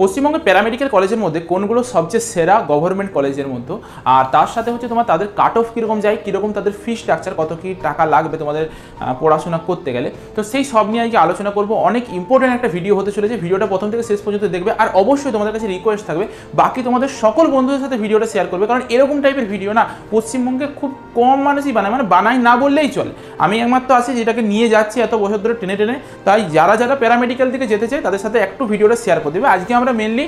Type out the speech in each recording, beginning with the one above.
পশ্চিমবঙ্গের প্যারামেডিক্যাল কলেজের মধ্যে কোনগুলো সবচেয়ে সেরা গভর্নমেন্ট কলেজের মধ্যে, আর তার সাথে হচ্ছে তোমার তাদের কাট অফ কীরকম যায়, কীরকম তাদের ফি স্ট্রাকচার, কত কী টাকা লাগবে তোমাদের পড়াশোনা করতে গেলে। তো সেই সব নিয়ে আজকে আলোচনা করবো। অনেক ইম্পর্টেন্ট একটা ভিডিও হতে চলেছে, ভিডিওটা প্রথম থেকে শেষ পর্যন্ত দেখবে। আর অবশ্যই তোমাদের কাছে রিকোয়েস্ট থাকবে বাকি তোমাদের সকল বন্ধুদের সাথে ভিডিওটা শেয়ার করবে, কারণ এরকম টাইপের ভিডিও না পশ্চিমবঙ্গে খুব কম মানুষই বানায়, মানে বানাই না বললেই চলে। আমি একমাত্র আছি যেটাকে নিয়ে যাচ্ছি এত বছর ধরে টেনে টেনে। তাই যারা যারা প্যারামেডিক্যাল দিকে যেতে চায় তাদের সাথে একটু ভিডিওটা শেয়ার করে দেবে। আজকে আমরা মেনলি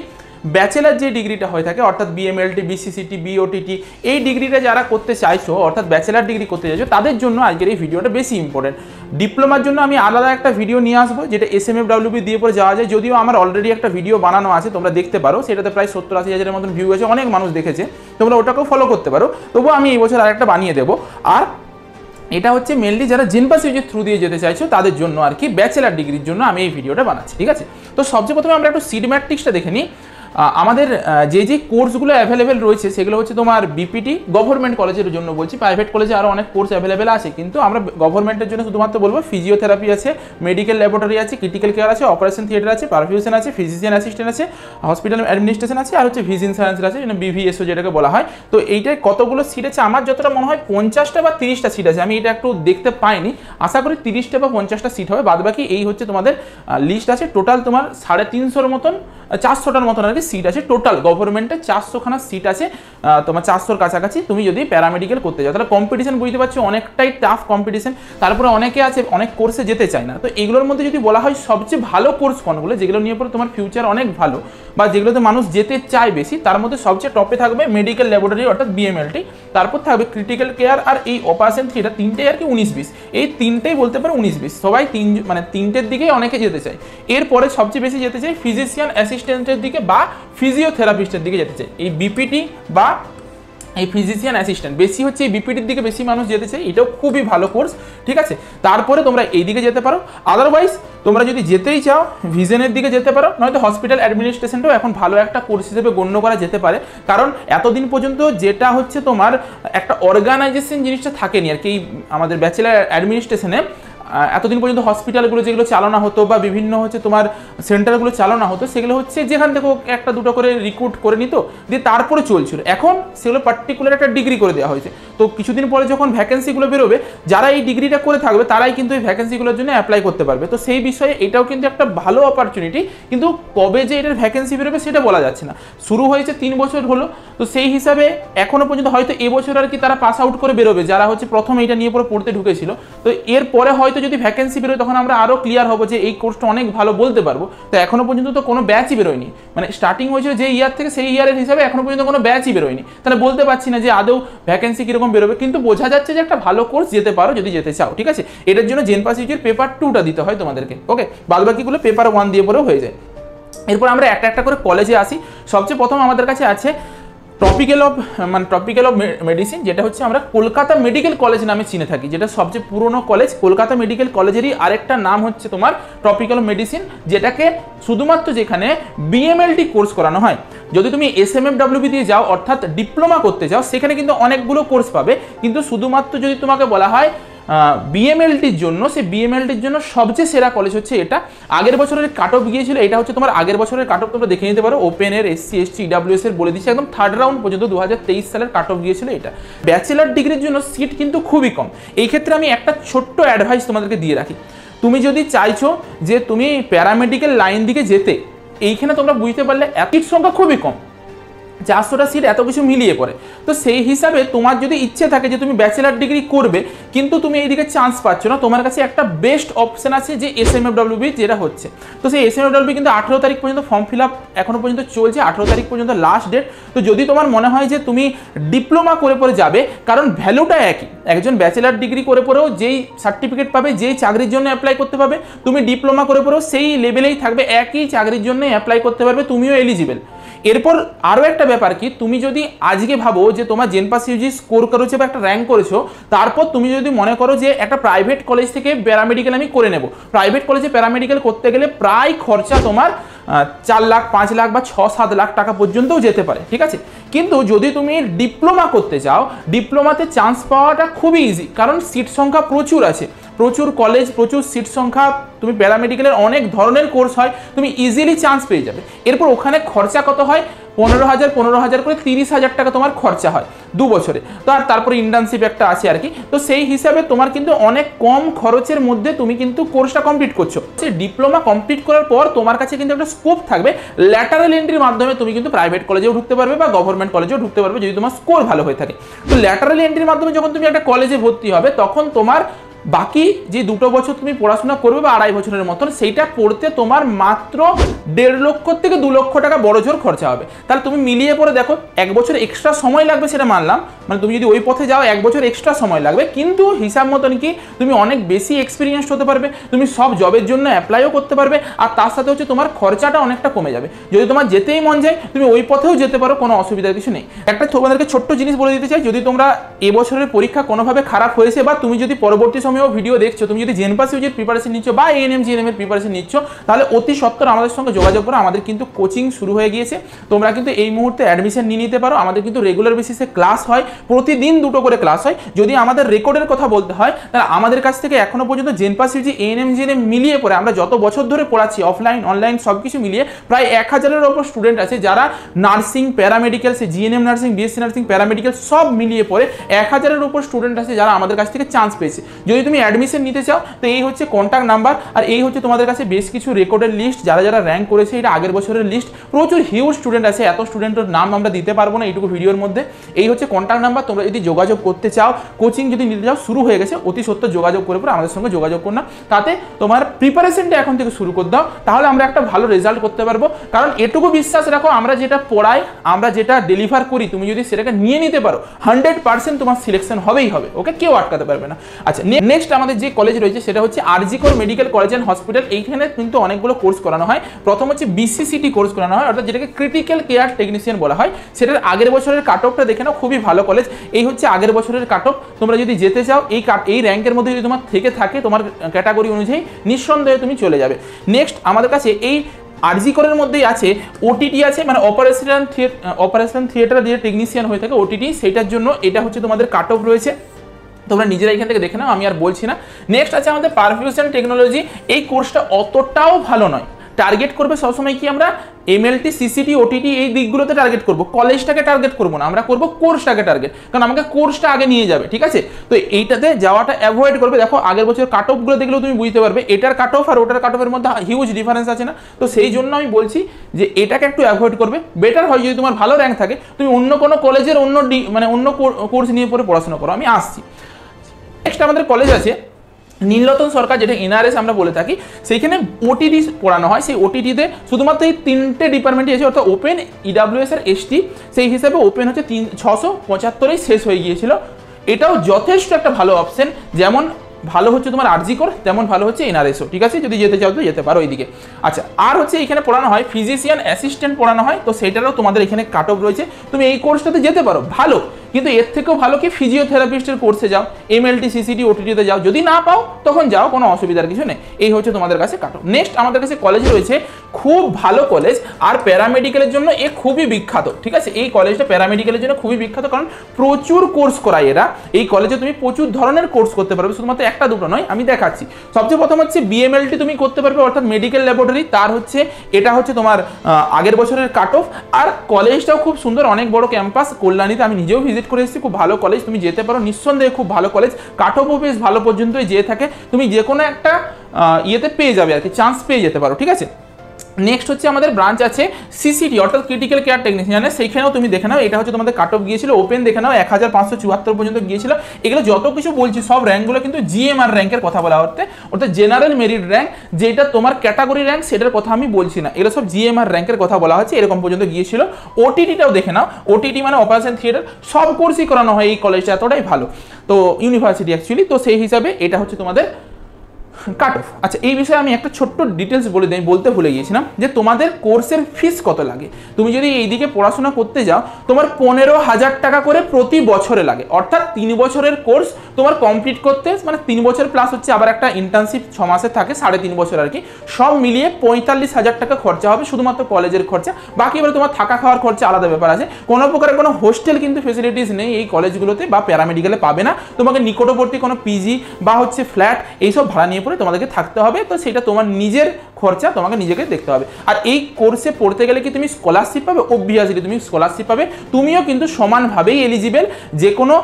ব্যাচেলার যে ডিগ্রিটা হয়ে থাকে, অর্থাৎ বিএমএলটি, বিসিসিটি, বিওটিটি, এই ডিগ্রিটা যারা করতে চাইছো, অর্থাৎ ব্যাচেলার ডিগ্রি করতে চাইছো, তাদের জন্য আজকের এই ভিডিওটা বেশি ইম্পর্টেন্ট। ডিপ্লোমার জন্য আমি আলাদা একটা ভিডিও নিয়ে আসবো, যেটা SMFWB দিয়ে পরে যাওয়া যায়। যদিও আমার অলরেডি একটা ভিডিও বানানো আছে, তোমরা দেখতে পারো, সেটাতে প্রায় 70-80 হাজারের মতন ভিউ আছে, অনেক মানুষ দেখেছে, তোমরা ওটাকেও ফলো করতে পারো। তবুও আমি এই বছর আরেকটা বানিয়ে দেবো। আর এটা হচ্ছে মেনলি যারা জেনপাস ইউজির থ্রু দিয়ে যেতে চাইছো তাদের জন্য আর কি, ব্যাচেলার ডিগ্রির জন্য আমি এই ভিডিওটা বানাচ্ছি, ঠিক আছে? তো সবচেয়ে প্রথমে আমরা একটু সিট ম্যাট্রিক্সটা দেখে নিই। আমাদের যে কোর্সগুলো অ্যাভেলেবেল রয়েছে সেগুলো হচ্ছে তোমার বিপিটি, গভর্নমেন্ট কলেজের জন্য বলছি। প্রাইভেট কলেজে আরও অনেক কোর্স অ্যাভেলেবেল আছে, কিন্তু আমরা গভর্নমেন্টের জন্য শুধুমাত্র বলবো ফিজিওথেরাপি আছে, মেডিকেল ল্যাবরেটরি আছে, ক্রিটিক্যাল কেয়ার আছে, অপারেশন থিয়েটার আছে, পারফিউশন আছে, ফিজিশিয়ান অ্যাসিস্ট্যান্ট আছে, হসপিটাল অ্যাডমিনিস্ট্রেশন আছে, আর হচ্ছে ভিজিন সায়েন্স আছে, BVSO যেটাকে বলা হয়। তো এইটায় কতগুলো সিট আছে? আমার যতটা মনে হয় 50টা বা 30টা সিট আছে। আমি এটা একটু দেখতে পাইনি, আশা করি 30টা বা 50টা সিট হবে। বাদবাকি এই হচ্ছে তোমাদের লিস্ট আছে। টোটাল তোমার 350-র মতন, 400টার মতন আর কি সিট আছে টোটাল। গভর্নমেন্টে 400খানা সিট আছে, তোমার 400-র কাছাকাছি। তুমি যদি প্যারামেডিক্যাল করতে যাও তাহলে কম্পিটিশন বুঝতে পারছো, অনেকটাই টাফ কম্পিটিশন। তারপরে অনেকে আছে অনেক কোর্সে যেতে চায় না। তো এগুলোর মধ্যে যদি বলা হয় সবচেয়ে ভালো কোর্স কোনগুলো, যেগুলো নিয়ে পরে তোমার ফিউচার অনেক ভালো বা যেগুলোতে মানুষ যেতে চায় বেশি, তার মধ্যে সবচেয়ে টপে থাকবে মেডিকেল ল্যাবরেটরি অর্থাৎ বিএমএলটি, তারপর থাকবে ক্রিটিক্যাল কেয়ার, আর এই অপারেশন থিয়েটার। তিনটেই আর কি 19-20, এই তিনটেই বলতে পারো 19-20। সবাই তিনটের দিকেই অনেকে যেতে চায়। এরপরে সবচেয়ে বেশি যেতে চাই ফিজিশিয়ান অ্যাসিস্ট্যান্টের দিকে বা ফিজিওথেরাপিস্টের দিকে যেতে চাই। এই বিপিটি বা এই ফিজিশিয়ান অ্যাসিস্ট্যান্ট বেশি হচ্ছে, এই বিপিটির দিকে বেশি মানুষ যেতে চায়। এটাও খুবই ভালো কোর্স, ঠিক আছে? তারপরে তোমরা এই দিকে যেতে পারো। আদারওয়াইজ তোমরা যদি যেতেই চাও ভিশনের দিকে যেতে পারো, নয়তো হসপিটাল অ্যাডমিনিস্ট্রেশনটাও এখন ভালো একটা কোর্স হিসেবে গণ্য করা যেতে পারে। কারণ এতদিন পর্যন্ত যেটা হচ্ছে তোমার একটা অর্গানাইজেশন জিনিসটা থাকেনি আর কি আমাদের ব্যাচেলার অ্যাডমিনিস্ট্রেশনে। এতদিন পর্যন্ত হসপিটালগুলো যেগুলো চালানো হতো বা বিভিন্ন হচ্ছে তোমার সেন্টারগুলো চালানো হতো, সেগুলো হচ্ছে যেখান থেকে একটা দুটো করে রিক্রুট করে নিত, দিয়ে তারপরে চলছিল। এখন সেগুলো পার্টিকুলার একটা ডিগ্রি করে দেওয়া হয়েছে। তো কিছুদিন পরে যখন ভ্যাকেন্সিগুলো বেরোবে, যারা এই ডিগ্রিটা করে থাকবে তারাই কিন্তু এই ভ্যাকেন্সিগুলোর জন্য অ্যাপ্লাই করতে পারবে। তো সেই বিষয়ে এটাও কিন্তু একটা ভালো অপরচুনিটি, কিন্তু কবে যে এটার ভ্যাকেন্সি বেরোবে সেটা বলা যাচ্ছে না। শুরু হয়েছে 3 বছর হলো, তো সেই হিসাবে এখনো পর্যন্ত হয়তো এবছর আর কি তারা পাস আউট করে বেরোবে, যারা হচ্ছে প্রথম এইটা নিয়ে পরে পড়তে ঢুকেছিল। তো এরপরে হয়তো যদি ভ্যাকেন্সি বেরোয় তখন আমরা আরও ক্লিয়ার হবো যে এই কোর্সটা অনেক ভালো বলতে পারবো। তো এখনো পর্যন্ত তো কোনো ব্যাচই বেরোয়নি, মানে স্টার্টিং হয়েছিল যে ইয়ার থেকে, সেই ইয়ারের হিসাবে এখনো পর্যন্ত কোনো ব্যাচই বেরোয়নি। তাহলে বলতে পারছি না যে আদৌ ভ্যাকেন্সি কীরকম বেরোবে, কিন্তু বোঝা যাচ্ছে যে একটা ভালো কোর্স যেতে পারো যদি যেতে চাও, ঠিক আছে? এটার জন্য জেনপাস ইউজির পেপার 2টা দিতে হয় তোমাদেরকে, ওকে? বাদবাকিগুলো পেপার 1 দিয়ে পরেও হয়ে যায়। এরপর আমরা একটা একটা করে কলেজে আসি। সবচেয়ে প্রথম আমাদের কাছে আছে টপিক্যাল অফ মেডিসিন, যেটা হচ্ছে আমরা কলকাতা মেডিকেল কলেজ নামে চিনে থাকি, যেটা সবচেয়ে পুরনো কলেজ। কলকাতা মেডিকেল কলেজেরই আরেকটা নাম হচ্ছে তোমার টপিক্যাল অফ মেডিসিন, যেটাকে শুধুমাত্র যেখানে বিএমএলটি কোর্স করানো হয়। যদি তুমি SMFWB দিয়ে যাও অর্থাৎ ডিপ্লোমা করতে যাও, সেখানে কিন্তু অনেকগুলো কোর্স পাবে, কিন্তু শুধুমাত্র যদি তোমাকে বলা হয় বিএমএলটির জন্য, সেই বিএমএলটির জন্য সবচেয়ে সেরা কলেজ হচ্ছে এটা। আগের বছরের কাট অফ গিয়েছিল, এটা হচ্ছে তোমার আগের বছরের কাট অফ, তোমরা দেখে নিতে পারো। ওপেনের SC ST EWS এর বলে দিচ্ছে, একদম 3rd রাউন্ড পর্যন্ত 2023 সালের কাট অফ গিয়েছিল এটা। ব্যাচেলার ডিগ্রির জন্য সিট কিন্তু খুবই কম। এই ক্ষেত্রে আমি একটা ছোট্ট অ্যাডভাইস তোমাদেরকে দিয়ে রাখি। তুমি যদি চাইছো যে তুমি প্যারামেডিক্যাল লাইন দিকে যেতে, এইখানে তোমরা বুঝতে পারলে সিট সংখ্যা খুবই কম, 400টা সিট এত কিছু মিলিয়ে পড়ে। তো সেই হিসাবে তোমার যদি ইচ্ছে থাকে যে তুমি ব্যাচেলার ডিগ্রি করবে, কিন্তু তুমি এইদিকে চান্স পাচ্ছ না, তোমার কাছে একটা বেস্ট অপশন আছে যে SMFWB যেটা হচ্ছে। তো সেই SMFWB কিন্তু 18 তারিখ পর্যন্ত ফর্ম ফিল আপ এখনো পর্যন্ত চলছে, 18 তারিখ পর্যন্ত লাস্ট ডেট। তো যদি তোমার মনে হয় যে তুমি ডিপ্লোমা করে পরে যাবে, কারণ ভ্যালুটা একই, একজন ব্যাচেলার ডিগ্রি করে পরেও যেই সার্টিফিকেট পাবে, যেই চাকরির জন্য অ্যাপ্লাই করতে পাবে, তুমি ডিপ্লোমা করে পরেও সেই লেভেলেই থাকবে, একই চাকরির জন্য অ্যাপ্লাই করতে পারবে, তুমিও এলিজিবল। এরপর আরও একটা ব্যাপার কি, তুমি যদি আজকে ভাবো যে তোমার জেনপাস ইউজি স্কোর করেছো বা একটা র্যাঙ্ক করেছো, তারপর তুমি যদি মনে করো যে একটা প্রাইভেট কলেজ থেকে প্যারামেডিক্যাল আমি করে নেব, প্রাইভেট কলেজে প্যারামেডিক্যাল করতে গেলে প্রায় খরচা তোমার 4 লাখ 5 লাখ বা 6-7 লাখ টাকা পর্যন্তও যেতে পারে, ঠিক আছে? কিন্তু যদি তুমি ডিপ্লোমা করতে চাও, ডিপ্লোমাতে চান্স পাওয়াটা খুবই ইজি, কারণ সিট সংখ্যা প্রচুর আছে। প্রচুর কলেজ, প্রচুর সিট সংখ্যা, তুমি প্যারামেডিক্যালের অনেক ধরনের কোর্স হয়, তুমি ইজিলি চান্স পেয়ে যাবে। এরপর ওখানে খরচা কত হয়, 15,000 করে 30,000 টাকা তোমার খরচা হয় 2 বছরে। তো আর তারপরে ইন্টার্নশিপ একটা আছে আর কি। তো সেই হিসাবে তোমার কিন্তু অনেক কম খরচের মধ্যে তুমি কিন্তু কোর্সটা কমপ্লিট করছো। ডিপ্লোমা কমপ্লিট করার পর তোমার কাছে কিন্তু একটা স্কোপ থাকবে, ল্যাটারাল এন্ট্রির মাধ্যমে তুমি কিন্তু প্রাইভেট কলেজেও ঢুকতে পারবে বা গভর্নমেন্ট কলেজেও ঢুকতে পারবে যদি তোমার স্কোর ভালো হয়ে থাকে। তো ল্যাটারাল এন্ট্রির মাধ্যমে যখন তুমি একটা কলেজে ভর্তি হবে তখন তোমার বাকি যে 2 বছর তুমি পড়াশোনা করবে বা 2.5 বছরের মতন, সেইটা পড়তে তোমার মাত্র 1.5 লক্ষ থেকে 2 লক্ষ টাকা বড় জোর খরচা হবে। তাহলে তুমি মিলিয়ে পড়ে দেখো, 1 বছর এক্সট্রা সময় লাগবে সেটা মানলাম, মানে তুমি যদি ওই পথে যাও 1 বছর এক্সট্রা সময় লাগবে, কিন্তু হিসাব মতন কি তুমি অনেক বেশি এক্সপিরিয়েন্স হতে পারবে, তুমি সব জবের জন্য অ্যাপ্লাইও করতে পারবে, আর তার সাথে হচ্ছে তোমার খরচাটা অনেকটা কমে যাবে। যদি তোমার যেতেই মন যায় তুমি ওই পথেও যেতে পারো, কোনো অসুবিধার কিছু নেই। একটা তোমাদেরকে ছোট্ট জিনিস বলে দিতে চাই, যদি তোমরা এবছরের পরীক্ষা কোনোভাবে খারাপ হয়েছে বা তুমি যদি পরবর্তী সময়েও ভিডিও দেখছো, তুমি যদি জেনপাস ইউজির প্রিপারেশন নিচ্ছ বা এএনএম জিএনএম এর প্রিপারেশন নিচ্ছ, তাহলে অতি সত্বর আমাদের সঙ্গে যোগাযোগ করো। আমাদের কিন্তু কোচিং শুরু হয়ে গিয়েছে, তোমরা কিন্তু এই মুহূর্তে অ্যাডমিশন নিয়ে নিতে পারো। আমাদের কিন্তু রেগুলার বেসিসে ক্লাস হয়, প্রতিদিন 2টো করে ক্লাস হয়। যদি আমাদের রেকর্ডের কথা বলতে হয়, তাহলে আমাদের কাছ থেকে এখনো পর্যন্ত জেনপাস ইউজি এএনএম জিএনএম মিলিয়ে পড়ে আমরা যত বছর ধরে পড়াচ্ছি, অফলাইন অনলাইন সব কিছু মিলিয়ে প্রায় 1000-এর ওপর স্টুডেন্ট আছে যারা নার্সিং, প্যারামেডিক্যাল, সে GNM nursing, BSc nursing, paramedical সব মিলিয়ে পড়ে 1000-এর ওপর স্টুডেন্ট আছে যারা আমাদের কাছ থেকে চান্স পেয়েছে। যদি তুমি অ্যাডমিশন নিতে চাও তো এই হচ্ছে কন্ট্যাক্ট নাম্বার, আর এই হচ্ছে তোমাদের কাছে বেশ কিছু রেকর্ডের লিস্ট, যারা যারা র্যাঙ্ক করেছে, এটা আগের বছরের লিস্ট। প্রচুর হিউজ স্টুডেন্ট আছে, এত স্টুডেন্টের নাম আমরা দিতে পারবো না এইটুকু ভিডিওর মধ্যে। এই হচ্ছে কন্ট্যাক্ট নাম্বার, তোমরা যদি যোগাযোগ করতে চাও, কোচিং যদি নিতে চাও, শুরু হয়ে গেছে, অতি সত্ত্বর যোগাযোগ করে পরে আমাদের সঙ্গে যোগাযোগ করো না, তাতে তোমার প্রিপারেশনটা এখন থেকে শুরু করে দাও, তাহলে আমরা একটা ভালো রেজাল্ট করতে পারবো। কারণ এটুকু বিশ্বাস রাখো, আমরা যেটা পড়াই, আমরা যেটা ডেলিভার করি, তুমি যদি সেটাকে নিয়ে নিতে পারো 100% তোমার সিলেকশন হবেই হবে, ওকে কেউ আটকাতে পারবে না। আচ্ছা, নেক্সট আমাদের যে কলেজ রয়েছে সেটা হচ্ছে আরজি কর মেডিকেল কলেজ অ্যান্ড হসপিটাল। এইখানে কিন্তু অনেকগুলো কোর্স করানো হয়। প্রথম হচ্ছে বিসিসিটি কোর্স করানো হয়, অর্থাৎ যেটাকে ক্রিটিক্যাল কেয়ার টেকনিশিয়ান বলা হয়। সেটার আগের বছরের কাট অফটা দেখে নাও, খুবই ভালো কলেজ। এই হচ্ছে আগের বছরের কাট অফ। তোমরা যদি যেতে চাও, এই র্যাঙ্কের মধ্যে যদি তোমার থেকে থাকে, তোমার ক্যাটাগরি অনুযায়ী, নিঃসন্দেহে তুমি চলে যাবে। নেক্সট আমাদের কাছে এই আরজি করের মধ্যেই আছে ওটিটি আছে, মানে অপারেশন থিয়েটার যে টেকনিশিয়ান হয়ে থাকে ওটিটি, সেইটার জন্য এটা হচ্ছে তোমাদের কাট অফ রয়েছে। তোমরা নিজেরা এখান থেকে দেখে নাও, আমি আর বলছি না। নেক্সট আছে আমাদের পারফিউশন টেকনোলজি। এই কোর্সটা অতটাও ভালো নয়, টার্গেট করবে সবসময় কি আমরা এমএলটি, সিসিটি, ওটিটি এই দিকগুলোতে টার্গেট করব, কলেজটাকে টার্গেট করব না, আমরা করব কোর্সটাকে টার্গেট, কারণ আমাকে কোর্সটা আগে নিয়ে যাবে, ঠিক আছে? তো এইটাতে যাওয়াটা অ্যাভয়েড করবে। দেখো আগের বছর কাট অফগুলো দেখলেও তুমি বুঝতে পারবে এটার কাট অফ আর ওটার কাট অফের মধ্যে হিউজ ডিফারেন্স আছে না? তো সেই জন্য আমি বলছি যে এটাকে একটু অ্যাভয়েড করবে। বেটার হয় যদি তোমার ভালো র্যাঙ্ক থাকে, তুমি অন্য কোনো কলেজের অন্য কোর্স নিয়ে পরে পড়াশোনা করো। আমি আসছি। নেক্সট আমাদের কলেজ আছে নীলরতন সরকার, যেটা এনআরএস আমরা বলে থাকি। সেইখানে ওটিটি পড়ানো হয়। সেই ওটিটিতে শুধুমাত্র এই 3টে ডিপার্টমেন্টই আছে, অর্থাৎ ওপেন, ইডাব্লিউএস আর এসটি। সেই হিসাবে ওপেন হচ্ছে 675-এই শেষ হয়ে গিয়েছিল। এটাও যথেষ্ট একটা ভালো অপশন, যেমন ভালো হচ্ছে তোমার আরজি কর, তেমন ভালো হচ্ছে এনআরএসও, ঠিক আছে? যদি যেতে চাও তো যেতে পারো ওইদিকে। আচ্ছা, আর হচ্ছে এখানে পড়ানো হয় ফিজিশিয়ান অ্যাসিস্ট্যান্ট পড়ানো হয়, তো সেটারও তোমাদের এখানে কাট অফ রয়েছে। তুমি এই কোর্সটাতে যেতে পারো, ভালো, কিন্তু এর থেকেও ভালো কি ফিজিওথেরাপিস্টের কোর্সে যাও, এমএলটি, সিসিটি, ওটিটিতে যাও। যদি না পাও তখন যাও, কোনো অসুবিধার কিছু নেই। এই হচ্ছে তোমাদের কাছে কাট অফ। নেক্সট আমাদের কাছে কলেজ রয়েছে, খুব ভালো কলেজ, আর প্যারামেডিক্যালের জন্য এ খুবই বিখ্যাত, ঠিক আছে? এই কলেজটা প্যারামেডিক্যালের জন্য খুবই বিখ্যাত, কারণ প্রচুর কোর্স করায় এরা। এই কলেজে তুমি প্রচুর ধরনের কোর্স করতে পারবে, শুধুমাত্র একটা দুটো নয়। আমি দেখাচ্ছি। সবচেয়ে প্রথম হচ্ছে বিএমএলটি তুমি করতে পারবে, অর্থাৎ মেডিকেল ল্যাবরেটরি। তার হচ্ছে এটা হচ্ছে তোমার আগের বছরের কাট অফ। আর কলেজটাও খুব সুন্দর, অনেক বড় ক্যাম্পাস, কল্যাণীতে আমি নিজেও ভিজিট করে এসেছি, খুব ভালো কলেজ, তুমি যেতে পারো নিঃসন্দেহে, খুব ভালো কলেজ। কাট অফও বেশ ভালো পর্যন্তই যেয়ে থাকে, তুমি যে কোনো একটা ইয়েতে পেয়ে যাবে আর কি, চান্স পেয়ে যেতে পারো, ঠিক আছে? নেক্সট হচ্ছে আমাদের ব্রাঞ্চ আছে সিসিটি, অর্থাৎ ক্রিটিক্যাল কেয়ার টেকনিশিয়ানের। সেইখানেও তুমি দেখে নাও, এটা হচ্ছে তোমাদের কাট অফ গিয়েছিল, ওপেন দেখে নাও 1574 পর্যন্ত গিয়েছিল। এগুলো যত কিছু বলছি সব র্যাঙ্কগুলো কিন্তু জিএমআর র্যাঙ্কের কথা বলা হচ্ছে, অর্থাৎ জেনারেল মেরিট র্যাঙ্ক, যেটা তোমার ক্যাটাগরি র্যাঙ্ক সেটার কথা আমি বলছি না, এগুলো সব জিএমআর র্যাঙ্কের কথা বলা হচ্ছে, এরকম পর্যন্ত গিয়েছিল। ওটিটিটাও দেখে নাও, ওটিটি মানে অপারেশন থিয়েটার, সব কোর্সই করানো হয় এই কলেজটা, এতটাই ভালো তো ইউনিভার্সিটি অ্যাকচুয়ালি। তো সেই হিসাবে এটা হচ্ছে তোমাদের কাট অফ। আচ্ছা, এই বিষয়ে আমি একটা ছোট্ট ডিটেলস বলে দিই, বলতে ভুলে গিয়েছিলাম যে তোমাদের কোর্সের ফিস কত লাগে। তুমি যদি এইদিকে পড়াশোনা করতে যাও তোমার 15,000 টাকা করে প্রতি বছরে লাগে, অর্থাৎ 3 বছরের কোর্স তোমার কমপ্লিট করতে, মানে 3 বছর প্লাস হচ্ছে আবার একটা ইন্টার্নশিপ 6 মাসের থাকে, 3.5 বছর আর কি, সব মিলিয়ে 45,000 টাকা খরচা হবে শুধুমাত্র কলেজের খরচা। বাকি এবার তোমার থাকা খাওয়ার খরচা আলাদা ব্যাপার আছে। কোনো প্রকারের কোনো হোস্টেল কিন্তু ফেসিলিটিস নেই এই কলেজগুলোতে বা প্যারামেডিক্যালে পাবে না। তোমাকে নিকটবর্তী কোনো পিজি বা হচ্ছে ফ্ল্যাট এইসব ভাড়া নিয়ে পড়ে তোমাদেরকে থাকতে হবে, তো সেটা তোমার নিজের খরচা, তোমাকে নিজেকে দেখতে হবে। আর এই কোর্সে পড়তে গেলে কি তুমি স্কলারশিপ পাবে? অবভিয়াসলি তুমি স্কলারশিপ পাবে, তুমিও কিন্তু সমানভাবেই এলিজিবল যে কোনো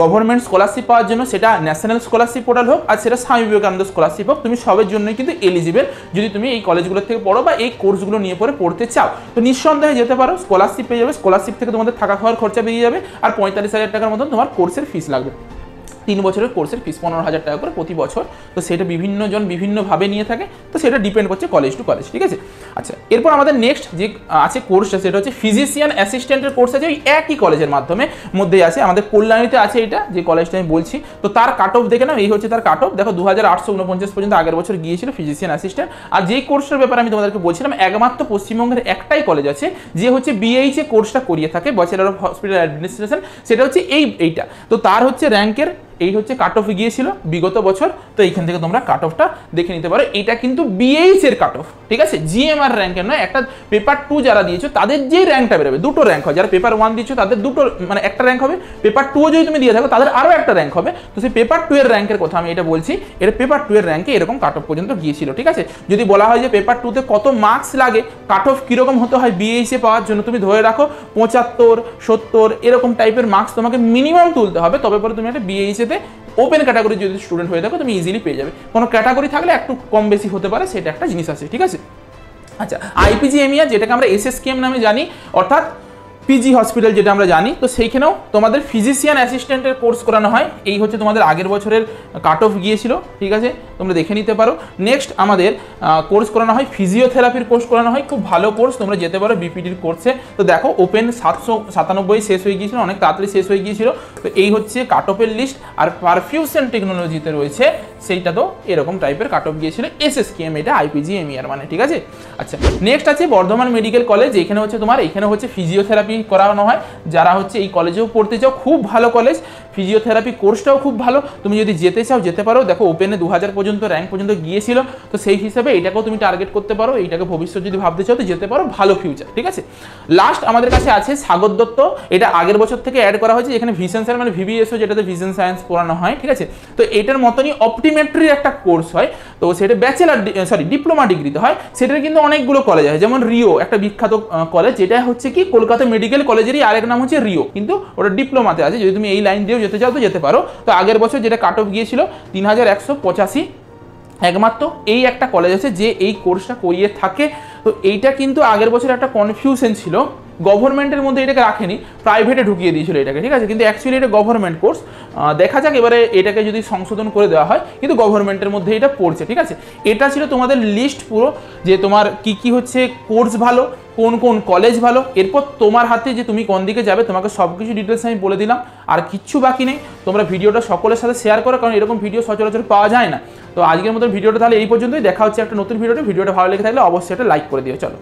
গভর্নমেন্ট স্কলারশিপ পাওয়ার জন্য, সেটা ন্যাশনাল স্কলারশিপ পোর্টাল হোক আর সেটা স্বামী বিবেকানন্দ স্কলারশিপ হোক, তুমি সবের জন্যই কিন্তু এলিজিবল যদি তুমি এই কলেজগুলোর থেকে পড়ো বা এই কোর্সগুলো নিয়ে পড়তে চাও। তো নিঃসন্দেহে যেতে পারো, স্কলারশিপ পেয়ে যাবে, স্কলারশিপ থেকে তোমাদের থাকা খাওয়ার খরচা বেরিয়ে যাবে, আর 45,000 টাকার মতন তোমার কোর্সের ফিস লাগবে। 3 বছরের কোর্সের ফিস 15,000 টাকা করে প্রতি বছর। তো সেটা বিভিন্ন জন বিভিন্নভাবে নিয়ে থাকে, তো সেটা ডিপেন্ড করছে কলেজ টু কলেজ, ঠিক আছে। আচ্ছা, এরপর আমাদের নেক্সট যে আছে কোর্সটা সেটা হচ্ছে ফিজিশিয়ান অ্যাসিস্ট্যান্টের কোর্স আছে, ওই একই কলেজের মাধ্যমে মধ্যেই আছে, আমাদের কল্যাণীতে আছে এটা যে কলেজটা আমি বলছি। তো তার কাট অফ দেখে নাও, এই হচ্ছে তার কাট অফ। দেখো 2849 পর্যন্ত আগের বছর গিয়েছিল ফিজিশিয়ান অ্যাসিস্ট্যান্ট। আর যেই কোর্সটার ব্যাপারে আমি তোমাদেরকে বলছিলাম, একমাত্র পশ্চিমবঙ্গের একটাই কলেজ আছে যে হচ্ছে বিএইচএ কোর্সটা করিয়ে থাকে, ব্যাচেলর অফ হসপিটাল অ্যাডমিনিস্ট্রেশন, সেটা হচ্ছে এইটা। তো তার হচ্ছে র্যাঙ্কের এই হচ্ছে কাট অফ গিয়েছিল বিগত বছর। তো এইখান থেকে তোমরা কাট অফটা দেখে নিতে পারো। এটা কিন্তু বিএইচ এর কাট অফ, ঠিক আছে, জিএমআর র্যাঙ্কের নয়। একটা পেপার 2 যারা দিয়েছো তাদের যে র্যাঙ্কটা বেরোবে, দুটো র্যাঙ্ক হয়। যারা পেপার 1 দিয়েছো তাদের দুটো, মানে একটা র্যাঙ্ক হবে। পেপার 2 যদি তুমি দিয়ে থাকো তাদের আরও একটা র্যাঙ্ক হবে। তো সেই পেপার 2 এর র্যাঙ্কের কথা আমি এটা বলছি। এটা পেপার 2 এর র্যাঙ্কে এরকম কাট অফ পর্যন্ত গিয়েছিল, ঠিক আছে। যদি বলা হয় যে পেপার 2 তে কত মার্কস লাগে, কাট অফ কীরকম হতে হয় বিএইচএ পাওয়ার জন্য, তুমি ধরে রাখো 75, 70 এরকম টাইপের মার্কস তোমাকে মিনিমাম তুলতে হবে, তবে পরে তুমি একটা বিএইচএতে ওপেন ক্যাটাগরি যদি স্টুডেন্ট হয়ে থাকো তুমি ইজিলি পেয়ে যাবে। কোনো ক্যাটাগরি থাকলে একটু কম বেশি হতে পারে, সেটা একটা জিনিস আছে, ঠিক আছে। আচ্ছা, আইপিজিএমইআর যেটাকে আমরা এসএসকেএম নামে জানি, অর্থাৎ পিজি হসপিটাল যেটা আমরা জানি, তো সেইখানেও তোমাদের ফিজিশিয়ান অ্যাসিস্ট্যান্টের কোর্স করানো হয়। এই হচ্ছে তোমাদের আগের বছরের কাট অফ গিয়েছিল, ঠিক আছে, তোমরা দেখে নিতে পারো। নেক্সট আমাদের কোর্স করানো হয় ফিজিওথেরাপির কোর্স করানো হয়, খুব ভালো কোর্স, তোমরা যেতে পারো বিপিডির কোর্সে। তো দেখো ওপেন 797 শেষ হয়ে গিয়েছিল, অনেক তাড়াতাড়ি শেষ হয়ে গিয়েছিল। তো এই হচ্ছে কাট অফের লিস্ট। আর পারফিউশন টেকনোলজিতে রয়েছে সেইটা তো এরকম টাইপের কাট অফ গিয়েছিল এসএসকেএম, এটা আইপিজিএমইআর মানে, ঠিক আছে। আচ্ছা, নেক্সট আছে বর্ধমান মেডিকেল কলেজ। এখানে হচ্ছে তোমার এখানে হচ্ছে ফিজিওথেরাপি করানো হয়। যারা হচ্ছে এই কলেজেও পড়তে চাও, খুব ভালো কলেজ, ফিজিওথেরাপি কোর্সটাও খুব ভালো, তুমি যদি যেতে চাও যেতে পারো। দেখো ওপেনে 2000 পর্যন্ত র্যাঙ্ক পর্যন্ত গিয়েছিল, তো সেই হিসাবে এটাকেও তুমি টার্গেট করতে পারো। এইটাকে ভবিষ্যৎ যদি ভাবতে চাও তো যেতে পারো, ভালো ফিউচার, ঠিক আছে। লাস্ট আমাদের কাছে আছে সাগর দত্ত, এটা আগের বছর থেকে অ্যাড করা হয়েছে। এখানে ভিশন সায়েন্স মানে ভিভিএসও, যেটাতে ভিশন সায়েন্স পড়ানো হয়, ঠিক আছে। তো এটার মতনই অপটিমেট্রির একটা কোর্স হয়, তো সেটা ডিপ্লোমা ডিগ্রিতে হয়। সেটার কিন্তু অনেকগুলো কলেজ আছে, যেমন রিও একটা বিখ্যাত কলেজ, যেটা হচ্ছে কি কলকাতা মেডিকেল কলেজেরই আরেক নাম হচ্ছে রিও, কিন্তু ওটা ডিপ্লোমাতে আছে। যদি তুমি এই লাইন দিয়েও যেতে চাও তো যেতে পারো। তো আগের বছর যেটা কাট অফ গিয়েছিল 3185, একমাত্র এই একটা কলেজ আছে যে এই কোর্সটা করিয়ে থাকে। তো এইটা কিন্তু আগের বছর একটা কনফিউশন ছিল, গভর্নমেন্টের মধ্যে এটাকে রাখেনি, প্রাইভেটে ঢুকিয়ে দিয়েছিল এটাকে, ঠিক আছে। কিন্তু অ্যাকচুয়ালি এটা গভর্নমেন্ট কোর্স, দেখা যাক এবারে এটাকে যদি সংশোধন করে দেওয়া হয়, কিন্তু গভর্নমেন্টের মধ্যে এটা পড়ছে, ঠিক আছে। এটা ছিল তোমাদের লিস্ট পুরো, যে তোমার কি কি হচ্ছে কোর্স ভালো, কোন কোন কলেজ ভালো। এরপর তোমার হাতে যে তুমি কোন দিকে যাবে, তোমাকে সব কিছু ডিটেলস আমি বলে দিলাম, আর কিচ্ছু বাকি নেই। তোমরা ভিডিওটা সকলের সাথে শেয়ার করো, কারণ এরকম ভিডিও সচরাচর পাওয়া যায় না। তো আজকের মতো ভিডিওটা তাহলে এই পর্যন্তই, দেখা হচ্ছে একটা নতুন ভিডিওটা ভালো লেগে থাকলে অবশ্যই একটা লাইক করে দিও, চলো।